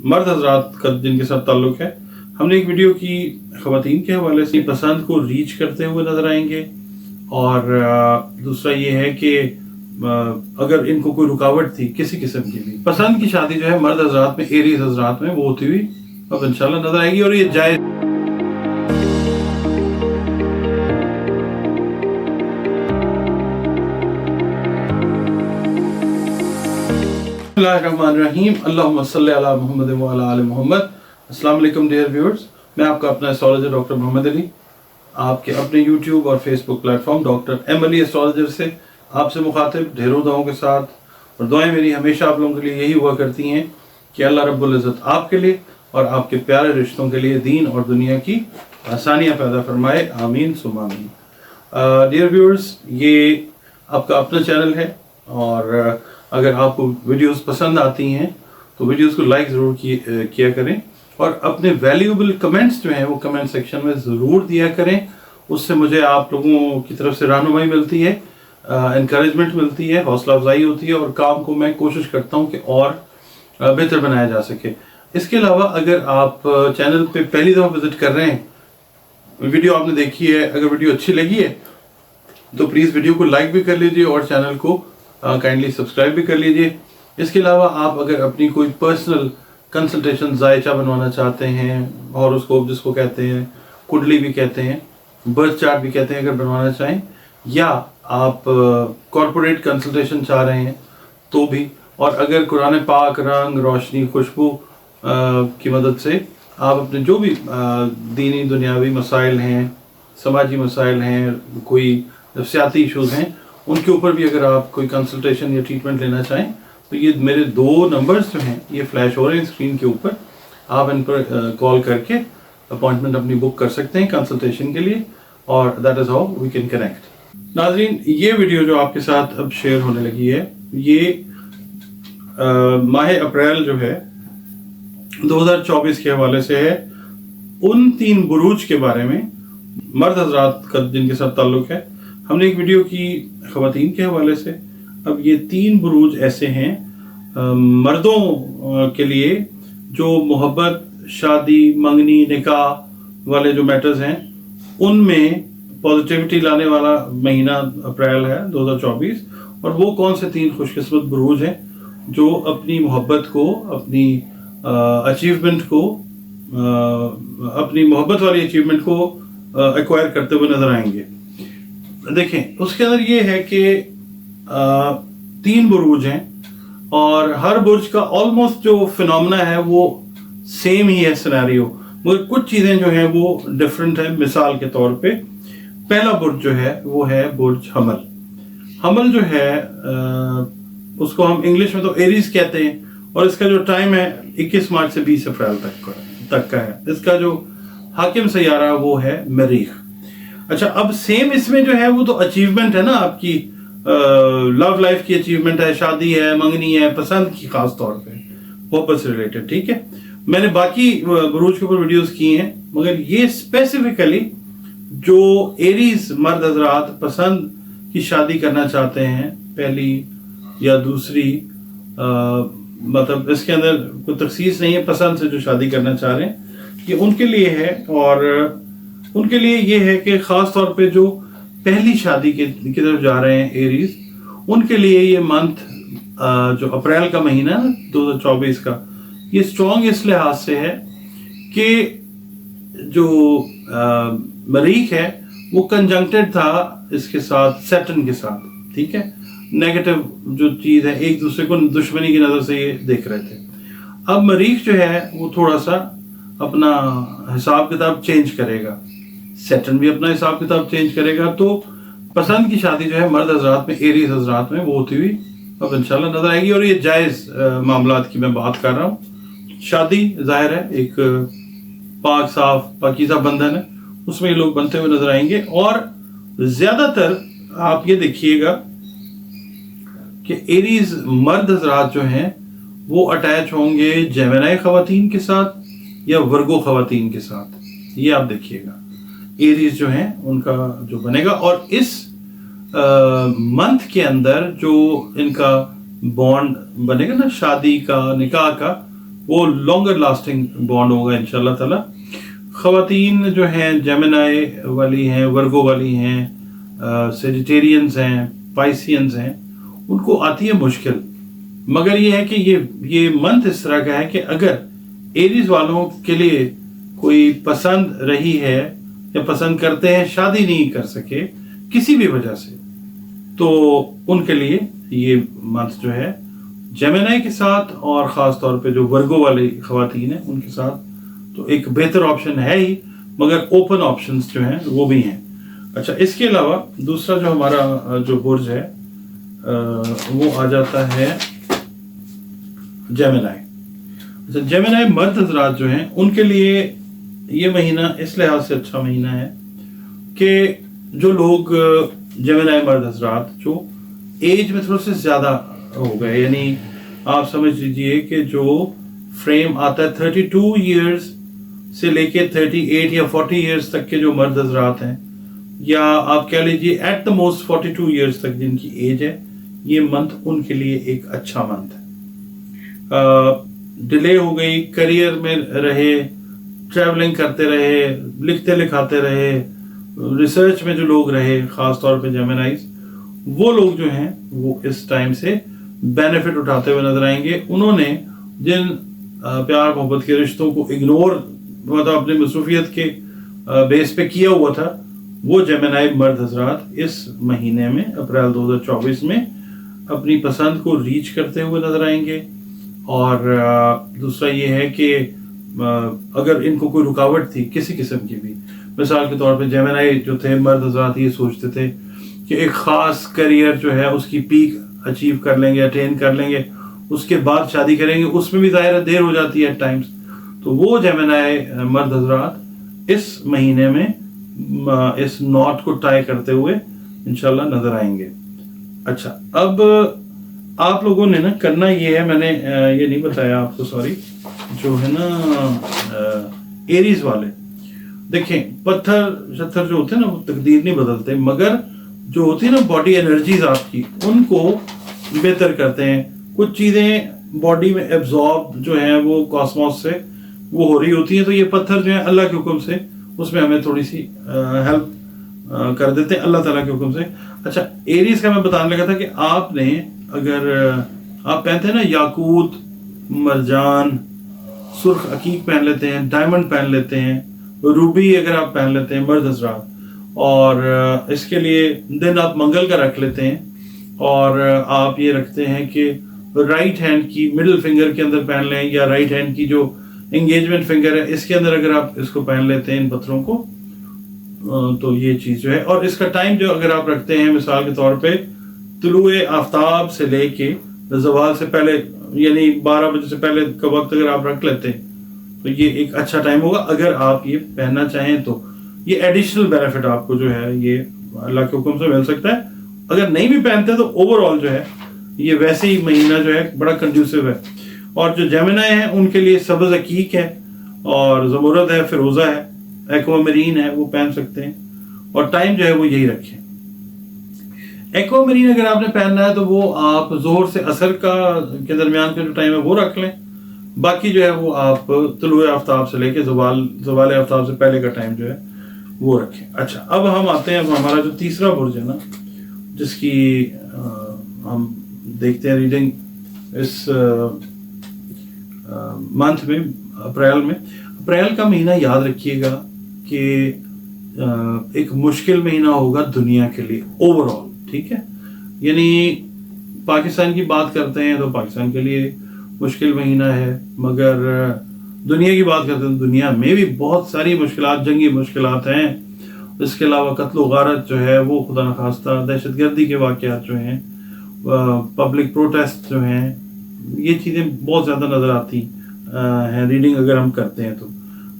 मर्द हजरात का जिनके साथ ताल्लुक़ है, हमने एक वीडियो की ख़वातीन के हवाले से पसंद को रीच करते हुए नज़र आएंगे। और दूसरा ये है कि अगर इनको कोई रुकावट थी किसी किस्म की भी, पसंद की शादी जो है मर्द हजरात में, एरीज हजरात में, वो होती हुई अब इंशाल्लाह नज़र आएगी। और ये जायज़ बिस्मिल्लाहिर्रहमानिर्रहीम, अल्लाहुम्मा सल्ली अला मुहम्मद व अला आलि मुहम्मद। अस्सलाम वालेकुम डियर व्यूअर्स, मैं आपका अपना एस्ट्रोलॉजर डॉक्टर मोहम्मद अली, आपके अपने यूट्यूब और Facebook platform doctor M Ali astrologer से आपसे मुखातिब ढेरों दुआओं के साथ। और दुआएं मेरी हमेशा आप लोगों के लिए यही हुआ करती हैं कि अल्लाह रब्बुल इज़्ज़त आपके लिए और आपके प्यारे रिश्तों के लिए दीन और दुनिया की आसानियाँ पैदा फरमाए, आमीन सुम्मा आमीन। डियर व्यूअर्स, ये आपका अपना चैनल है और अगर आपको वीडियोस पसंद आती हैं तो वीडियोस को लाइक ज़रूर किया करें और अपने वैल्यूएबल कमेंट्स जो हैं वो कमेंट सेक्शन में ज़रूर दिया करें। उससे मुझे आप लोगों की तरफ से रहनुमाई मिलती है, इनकरेजमेंट मिलती है, हौसला अफजाई होती है और काम को मैं कोशिश करता हूँ कि और बेहतर बनाया जा सके। इसके अलावा अगर आप चैनल पे पहली दफ़ा विज़िट कर रहे हैं, वीडियो आपने देखी है, अगर वीडियो अच्छी लगी है तो प्लीज़ वीडियो को लाइक भी कर लीजिए और चैनल को काइंडली सब्सक्राइब भी कर लीजिए। इसके अलावा आप अगर अपनी कोई पर्सनल कंसल्टेशन जायचा बनवाना चाहते हैं, हॉरोस्कोप जिसको कहते हैं, कुंडली भी कहते हैं, बर्थ चार्ट भी कहते हैं, अगर बनवाना चाहें, या आप कॉरपोरेट कंसल्टेशन चाह रहे हैं तो भी, और अगर कुरान पाक, रंग, रोशनी, खुशबू की मदद से आप अपने जो भी दीनी दुनियावी मसाइल हैं, समाजी मसाइल हैं, कोई नफ्सियाती इशूज़ हैं, उनके ऊपर भी अगर आप कोई कंसल्टेशन या ट्रीटमेंट लेना चाहें तो ये मेरे 2 नंबर्स जो हैं ये फ्लैश हो रहे हैं स्क्रीन के ऊपर, आप इन पर कॉल करके अपॉइंटमेंट अपनी बुक कर सकते हैं कंसल्टेशन के लिए, और that is how we can connect. नाज़रीन, ये वीडियो जो आपके साथ अब शेयर होने लगी है ये माह अप्रैल जो है 2024 के हवाले से है। उन 3 बुरूज के बारे में, मर्द हजरात का जिनके साथ ताल्लुक़ है, हमने एक वीडियो की ख़वातीन के हवाले से। अब ये 3 बुरूज ऐसे हैं मर्दों के लिए जो मोहब्बत, शादी, मंगनी, निकाह वाले जो मैटर्स हैं उनमें पॉजिटिविटी लाने वाला महीना अप्रैल है 2024। और वो कौन से 3 खुशकिस्मत बुरूज हैं जो अपनी मोहब्बत को, अपनी अचीवमेंट को, अपनी मोहब्बत वाली अचीवमेंट को एक्वायर करते हुए नजर आएंगे। देखें, उसके अंदर ये है कि 3 बुरूज हैं और हर बुर्ज का ऑलमोस्ट जो फिनोमेना है वो सेम ही है सिनेरियो, मगर कुछ चीज़ें जो हैं वो डिफरेंट है। मिसाल के तौर पे पहला बुर्ज जो है वो है बुर्ज हमल। हमल जो है उसको हम इंग्लिश में तो एरीज कहते हैं और इसका जो टाइम है 21 मार्च से 20 अप्रैल तक का है। इसका जो हाकिम सैयारा वो है मरीख। अच्छा, अब सेम इसमें जो है वो तो अचीवमेंट है ना, आपकी लव लाइफ की अचीवमेंट है, शादी है, मंगनी है, पसंद की, खास तौर पे मोहब्बत से रिलेटेड। ठीक है, मैंने बाकी बुरूज के ऊपर वीडियोस की हैं, मगर ये स्पेसिफिकली जो एरीज मर्द हजरात पसंद की शादी करना चाहते हैं, पहली या दूसरी, मतलब इसके अंदर कोई तखसीस नहीं है, पसंद से जो शादी करना चाह रहे हैं ये उनके लिए है। और उनके लिए ये है कि ख़ास तौर पे जो पहली शादी की तरफ जा रहे हैं एरीज, उनके लिए ये मंथ जो अप्रैल का महीना 2024 का, ये स्ट्रॉन्ग इस लिहाज से है कि जो मरीख है वो कंजंक्टेड था इसके साथ, सैटर्न के साथ। ठीक है, नेगेटिव जो चीज़ है, एक दूसरे को दुश्मनी की नज़र से ये देख रहे थे। अब मरीख जो है वो थोड़ा सा अपना हिसाब किताब चेंज करेगा, सैटर्न भी अपना हिसाब किताब चेंज करेगा, तो पसंद की शादी जो है मर्द हजरात में, एरीज हजरात में, वो होती हुई अब इंशाल्लाह नजर आएगी। और ये जायज़ मामलात की मैं बात कर रहा हूँ। शादी जाहिर है एक पाक साफ पाकीज़ा बंधन है, उसमें ये लोग बनते हुए नजर आएंगे। और ज़्यादातर आप ये देखिएगा कि एरीज मर्द हजरात जो हैं वो अटैच होंगे जेमिनी ख़वातीन के साथ या वर्गो ख़वातीन के साथ। ये आप देखिएगा एरीज जो हैं उनका जो बनेगा। और इस मंथ के अंदर जो इनका बॉन्ड बनेगा ना, शादी का, निकाह का, वो लॉन्गर लास्टिंग बॉन्ड होगा इंशाल्लाह ताला। ख़वातीन जो हैं जेमिनाई वाली हैं, वर्गो वाली हैं, सेजिटेरियंस हैं, पाइसियंस हैं, उनको आती है मुश्किल। मगर ये है कि ये मंथ इस तरह का है कि अगर एरीज वालों के लिए कोई पसंद रही है या पसंद करते हैं, शादी नहीं कर सके किसी भी वजह से, तो उनके लिए ये मंथ जो है जेमिनाई के साथ और ख़ास तौर पे जो वर्गो वाली ख़वातीन हैं उनके साथ तो एक बेहतर ऑप्शन है ही, मगर ओपन ऑप्शंस जो हैं वो भी हैं। अच्छा, इसके अलावा दूसरा जो हमारा जो बुर्ज है वो आ जाता है जेमिनाई। अच्छा, जेमिनाई मर्द हजरात जो हैं उनके लिए ये महीना इस लिहाज से अच्छा महीना है कि जो लोग जेमिनाई मर्द हजरात जो एज में थोड़े से ज़्यादा हो गए, यानी आप समझ लीजिए कि जो फ्रेम आता है 32 ईयर्स से लेके 38 या 40 ईयर्स तक के जो मर्द हजरात हैं, या आप कह लीजिए एट द मोस्ट 42 ईयर्स तक जिनकी एज है, ये मंथ उनके लिए एक अच्छा मंथ है। डिले हो गई, करियर में रहे, ट्रैवलिंग करते रहे, लिखते लिखाते रहे, रिसर्च में जो लोग रहे, खास तौर पे जेमिनाइज, वो लोग जो हैं वो इस टाइम से बेनिफिट उठाते हुए नजर आएंगे। उन्होंने जिन प्यार मोहब्बत के रिश्तों को इग्नोर मतलब अपनी मसरूफियत के बेस पे किया हुआ था, वो जेमिनाई मर्द हजरात इस महीने में अप्रैल 2024 में अपनी पसंद को रीच करते हुए नजर आएंगे। और दूसरा ये है कि अगर इनको कोई रुकावट थी किसी किस्म की भी, मिसाल के तौर पे जेमिनाई जो थे मर्द हजरात ये सोचते थे कि एक ख़ास करियर जो है उसकी पीक अचीव कर लेंगे, अटेन कर लेंगे, उसके बाद शादी करेंगे, उसमें भी ज़ाहिर देर हो जाती है टाइम्स, तो वो जेमिनाई मर्द हजरात इस महीने में इस नॉट को टाई करते हुए इंशाल्लाह नजर आएंगे। अच्छा, अब आप लोगों ने ना करना ये है, मैंने ये नहीं बताया आपको, सॉरी, जो है ना एरीज वाले, देखें पत्थर शत्थर जो होते हैं ना वो तकदीर नहीं बदलते, मगर जो होती है ना बॉडी एनर्जीज आपकी, उनको बेहतर करते हैं। कुछ चीज़ें बॉडी में एब्जॉर्ब जो है वो कॉस्मोस से वो हो रही होती हैं, तो ये पत्थर जो है अल्लाह के हुक्म से उसमें हमें थोड़ी सी हेल्प कर देते हैं अल्लाह ताला के हुक्म से। अच्छा, एरीज का मैं बताने लगा था कि आपने अगर आप पहनते हैं ना याकूत, मरजान, सुर्ख अकीक पहन लेते हैं, डायमंड पहन लेते हैं, रूबी अगर आप पहन लेते हैं मर्द हजरात, और इसके लिए दिन आप मंगल का रख लेते हैं, और आप ये रखते हैं कि राइट हैंड की मिडिल फिंगर के अंदर पहन लें, या राइट हैंड की जो एंगेजमेंट फिंगर है इसके अंदर अगर आप इसको पहन लेते हैं इन पत्थरों को, तो ये चीज़ जो है, और इसका टाइम जो अगर आप रखते हैं मिसाल के तौर पे तुलुए आफ्ताब से लेके ज़वाल से पहले, यानी 12 बजे से पहले का वक्त अगर आप रख लेते हैं तो ये एक अच्छा टाइम होगा अगर आप ये पहनना चाहें तो। ये एडिशनल बेनिफिट आपको जो है ये अल्लाह के हुक्म से मिल सकता है। अगर नहीं भी पहनते तो ओवरऑल जो है ये वैसे ही महीना जो है बड़ा कंड्यूसिव है। और जो जेमिनाई हैं उनके लिए सब्ज़ अकीक है, और ज़मुरद है, फिरोज़ा है, एक्वामरीन है, वो पहन सकते हैं, और टाइम जो है वो यही रखें। एक्वामरीन अगर आपने पहनना है तो वो आप जोहर से असर के दरमियान का जो टाइम है वो रख लें, बाकी जो है वो आप तुलुए आफ्ताब से लेके ज़वाल आफ्ताब से पहले का टाइम जो है वो रखें। अच्छा, अब हम आते हैं, हमारा जो तीसरा बुर्ज है ना, जिसकी हम देखते हैं रीडिंग इस मंथ में, अप्रैल का महीना याद रखिएगा कि एक मुश्किल महीना होगा दुनिया के लिए ओवरऑल, ठीक है। यानी पाकिस्तान की बात करते हैं तो पाकिस्तान के लिए मुश्किल महीना है, मगर दुनिया की बात करते हैं तो दुनिया में भी बहुत सारी मुश्किलात, जंगी मुश्किलात हैं। इसके अलावा कत्ल गारत जो है वो खुदा न खास्ता, दहशतगर्दी के वाक़यात जो हैं, पब्लिक प्रोटेस्ट जो हैं, ये चीज़ें बहुत ज़्यादा नज़र आती हैं रीडिंग अगर हम करते हैं तो।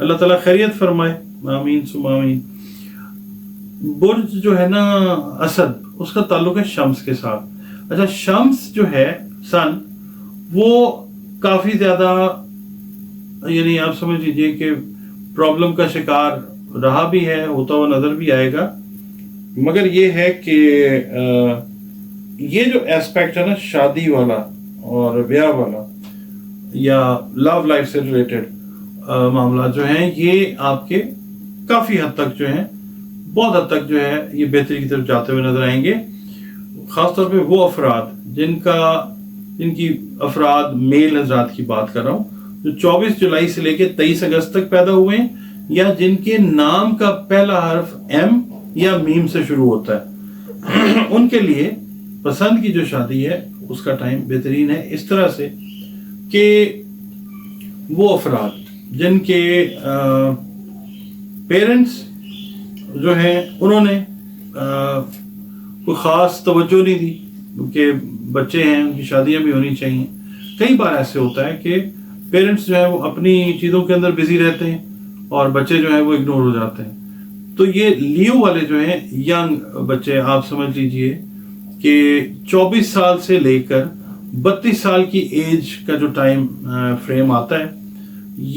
अल्लाह ताला खैरियत फरमाए, आमीन सुम्मा आमीन। बुर्ज जो है ना असद, उसका ताल्लुक है शम्स के साथ। अच्छा, शम्स जो है सन, वो काफ़ी ज़्यादा, यानी आप समझ लीजिए कि प्रॉब्लम का शिकार रहा भी है, होता हुआ नज़र भी आएगा। मगर ये है कि ये जो एस्पेक्ट है ना शादी वाला और ब्याह वाला, یا لو لائف سے ریلیٹڈ معاملات جو ہیں یہ آپ کے کافی حد تک جو ہیں بہت حد تک جو ہے یہ بہتری کی طرف جاتے ہوئے نظر آئیں گے. خاص طور پہ وہ افراد جن کی افراد میل حضرات کی بات کر رہا ہوں جو 24 جولائی سے لے کے 23 اگست تک پیدا ہوئے ہیں یا جن کے نام کا پہلا حرف ایم یا میم سے شروع ہوتا ہے ان کے لیے پسند کی جو شادی ہے اس کا ٹائم بہترین ہے اس طرح سے کہ وہ افراد جن کے پیرنٹس جو ہیں انہوں نے کوئی خاص توجہ نہیں دی کہ بچے ہیں ان کی شادیاں بھی ہونی چاہیے. کئی بار ایسے ہوتا ہے کہ پیرنٹس جو ہیں وہ اپنی چیزوں کے اندر بزی رہتے ہیں اور بچے جو ہیں وہ اگنور ہو جاتے ہیں. تو یہ لیو والے جو ہیں ینگ بچے آپ سمجھ لیجئے کہ 24 سال سے لے کر 32 سال کی ایج کا جو ٹائم فریم آتا ہے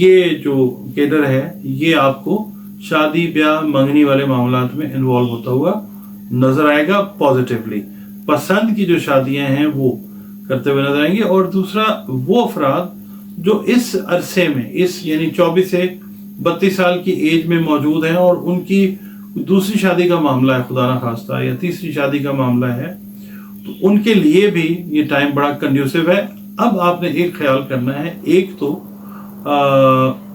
یہ جو کیڈر ہے یہ آپ کو شادی بیاہ منگنی والے معاملات میں انوالو ہوتا ہوا نظر آئے گا پازیٹیولی. پسند کی جو شادیاں ہیں وہ کرتے ہوئے نظر آئیں گے. اور دوسرا وہ افراد جو اس عرصے میں یعنی 24 سے 32 سال کی ایج میں موجود ہیں اور ان کی دوسری شادی کا معاملہ ہے خدا نہ خواستہ یا تیسری شادی کا معاملہ ہے تو ان کے لیے بھی یہ ٹائم بڑا کنڈیوسو ہے. اب آپ نے ایک خیال کرنا ہے, ایک تو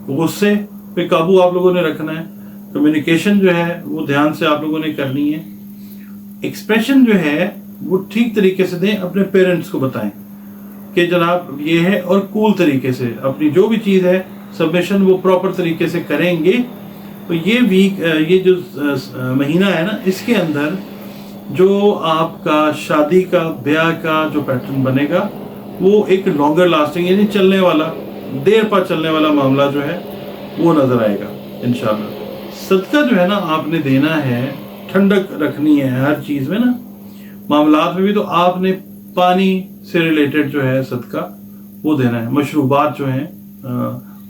غصے پہ قابو آپ لوگوں نے رکھنا ہے, کمیونیکیشن جو ہے وہ دھیان سے آپ لوگوں نے کرنی ہے, ایکسپریشن جو ہے وہ ٹھیک طریقے سے دیں, اپنے پیرنٹس کو بتائیں کہ جناب یہ ہے, اور کول طریقے سے اپنی جو بھی چیز ہے سبمیشن وہ پراپر طریقے سے کریں گے. تو یہ جو مہینہ ہے نا اس کے اندر جو آپ کا شادی کا بیاہ کا جو پیٹرن بنے گا وہ ایک لانگر لاسٹنگ یعنی چلنے والا دیر پر چلنے والا معاملہ جو ہے وہ نظر آئے گا انشاءاللہ. صدقہ جو ہے نا آپ نے دینا ہے, ٹھنڈک رکھنی ہے ہر چیز میں نا, معاملات میں بھی تو آپ نے پانی سے ریلیٹڈ جو ہے صدقہ وہ دینا ہے. مشروبات جو ہیں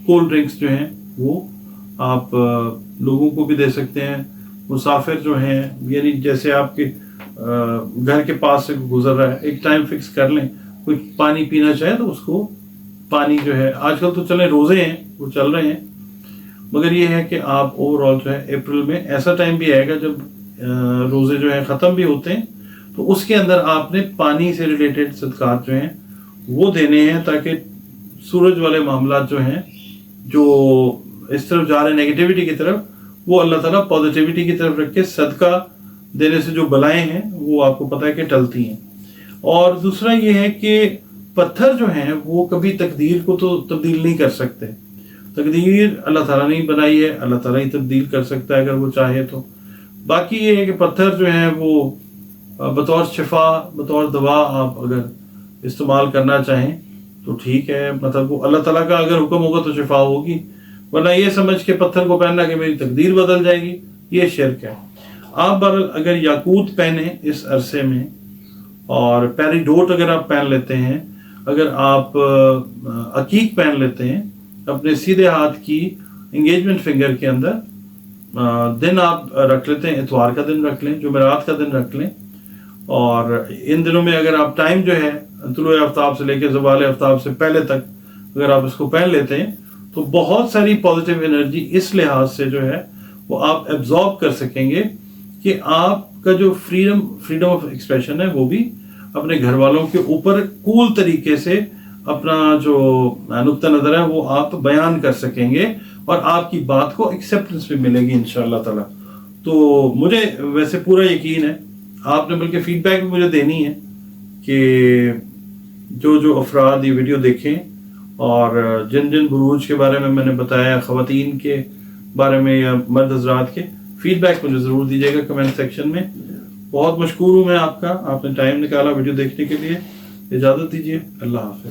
کولڈ ڈرنکس جو ہیں وہ آپ لوگوں کو بھی دے سکتے ہیں. مسافر جو ہیں یعنی جیسے آپ کے گھر کے پاس سے گزر رہا ہے ایک ٹائم فکس کر لیں, کوئی پانی پینا چاہے تو اس کو پانی جو ہے, آج کل تو چلیں روزے ہیں وہ چل رہے ہیں, مگر یہ ہے کہ آپ اوور آل جو ہے اپریل میں ایسا ٹائم بھی آئے گا جب روزے جو ہیں ختم بھی ہوتے ہیں تو اس کے اندر آپ نے پانی سے ریلیٹڈ صدقات جو ہیں وہ دینے ہیں تاکہ سورج والے معاملات جو ہیں جو اس طرف جا رہے ہیں نیگیٹیوٹی کی طرف وہ اللہ تعالیٰ پازیٹیوٹی کی طرف رکھ کے صدقہ دینے سے جو بلائیں ہیں وہ آپ کو پتہ ہے کہ ٹلتی ہیں. اور دوسرا یہ ہے کہ پتھر جو ہیں وہ کبھی تقدیر کو تو تبدیل نہیں کر سکتے, تقدیر اللہ تعالیٰ نے بنائی ہے, اللہ تعالیٰ ہی تبدیل کر سکتا ہے اگر وہ چاہے تو. باقی یہ ہے کہ پتھر جو ہیں وہ بطور شفا بطور دوا آپ اگر استعمال کرنا چاہیں تو ٹھیک ہے, مطلب وہ اللہ تعالیٰ کا اگر حکم ہوگا تو شفا ہوگی, ورنہ یہ سمجھ کے پتھر کو پہننا کہ میری تقدیر بدل جائے گی یہ شرک ہے. آپ اگر یاقوت پہنیں اس عرصے میں اور پیریڈوٹ اگر آپ پہن لیتے ہیں, اگر آپ عقیق پہن لیتے ہیں اپنے سیدھے ہاتھ کی انگیجمنٹ فنگر کے اندر, دن آپ رکھ لیتے ہیں, اتوار کا دن رکھ لیں, جمعرات کا دن رکھ لیں, اور ان دنوں میں اگر آپ ٹائم جو ہے طلوع آفتاب سے لے کے زوال آفتاب سے پہلے تک اگر آپ اس کو پہن لیتے ہیں تو بہت ساری پازیٹیو انرجی اس لحاظ سے جو ہے وہ آپ ایبزارب کر سکیں گے کہ آپ کا جو فریڈم آف ایکسپریشن ہے وہ بھی اپنے گھر والوں کے اوپر کول طریقے سے اپنا جو نقطہ نظر ہے وہ آپ بیان کر سکیں گے اور آپ کی بات کو ایکسیپٹنس بھی ملے گی انشاءاللہ تعالی. تو مجھے ویسے پورا یقین ہے, آپ نے بلکہ فیڈ بیک بھی مجھے دینی ہے کہ جو افراد یہ ویڈیو دیکھیں اور جن بروج کے بارے میں نے بتایا, خواتین کے بارے میں یا مرد حضرات کے, فیڈ بیک مجھے ضرور دیجیے گا کمنٹ سیکشن میں. بہت مشکور ہوں میں آپ کا, آپ نے ٹائم نکالا ویڈیو دیکھنے کے لیے. اجازت دیجیے, اللہ حافظ.